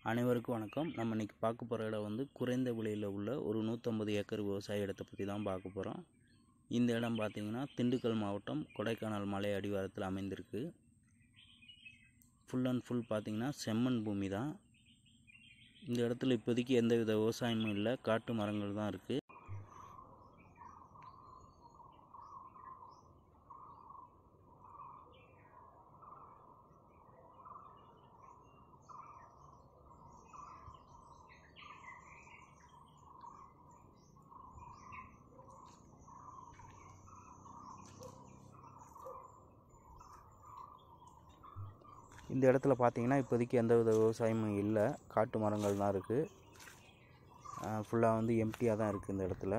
அனைவருக்கும் வணக்கம். நம்ம இன்றைக்கி பார்க்க போகிற இடம் வந்து குறைந்த விலையில் உள்ள ஒரு 150 ஏக்கர் விவசாய இடத்தை பற்றி தான் பார்க்க போகிறோம். இந்த இடம் பார்த்திங்கன்னா திண்டுக்கல் மாவட்டம் கொடைக்கானல் மலை அடிவாரத்தில் அமைந்திருக்கு. ஃபுல் அண்ட் ஃபுல் பார்த்திங்கன்னா செம்மண் பூமி தான். இந்த இடத்துல இப்போதைக்கு எந்தவித விவசாயமும் இல்லை, காட்டு மரங்கள் தான் இருக்குது. இந்த இடத்துல பார்த்திங்கன்னா இப்போதைக்கு எந்தவித விவசாயமும் இல்லை, காட்டு மரங்கள் தான் இருக்குது. ஃபுல்லாக வந்து எம்டியாக தான் இருக்குது. இந்த இடத்துல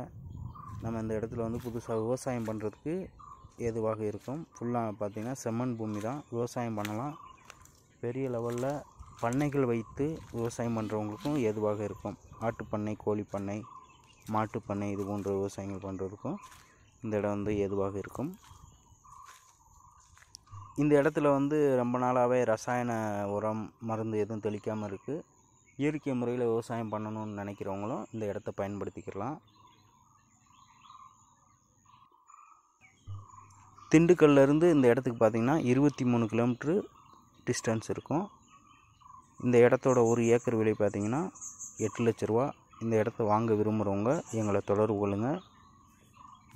நம்ம இந்த இடத்துல வந்து புதுசாக விவசாயம் பண்ணுறதுக்கு ஏதுவாக இருக்கும். ஃபுல்லாக பார்த்திங்கன்னா செம்மண் பூமி தான், விவசாயம் பண்ணலாம். பெரிய லெவலில் பண்ணைகள் வைத்து விவசாயம் பண்ணுறவங்களுக்கும் ஏதுவாக இருக்கும். ஆட்டுப்பண்ணை, கோழிப்பண்ணை, மாட்டுப்பண்ணை இது போன்ற விவசாயங்கள் பண்ணுறதுக்கும் இந்த இடம் வந்து ஏதுவாக இருக்கும். இந்த இடத்துல வந்து ரொம்ப நாளாகவே ரசாயன உரம் மருந்து எதுவும் தெளிக்காமல் இருக்குது. இயற்கை முறையில் விவசாயம் பண்ணணும்னு நினைக்கிறவங்களும் இந்த இடத்த பயன்படுத்திக்கலாம். திண்டுக்கல்லேருந்து இந்த இடத்துக்கு பார்த்திங்கன்னா 23 கிலோமீட்ரு டிஸ்டன்ஸ் இருக்கும். இந்த இடத்தோட ஒரு ஏக்கர் விலை பார்த்திங்கன்னா 8 லட்ச ரூபா. இந்த இடத்த வாங்க விரும்புகிறவங்க எங்களை தொடர்பு கொள்ளுங்கள்.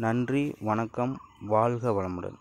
நன்றி, வணக்கம், வாழ்க வளமுடன்.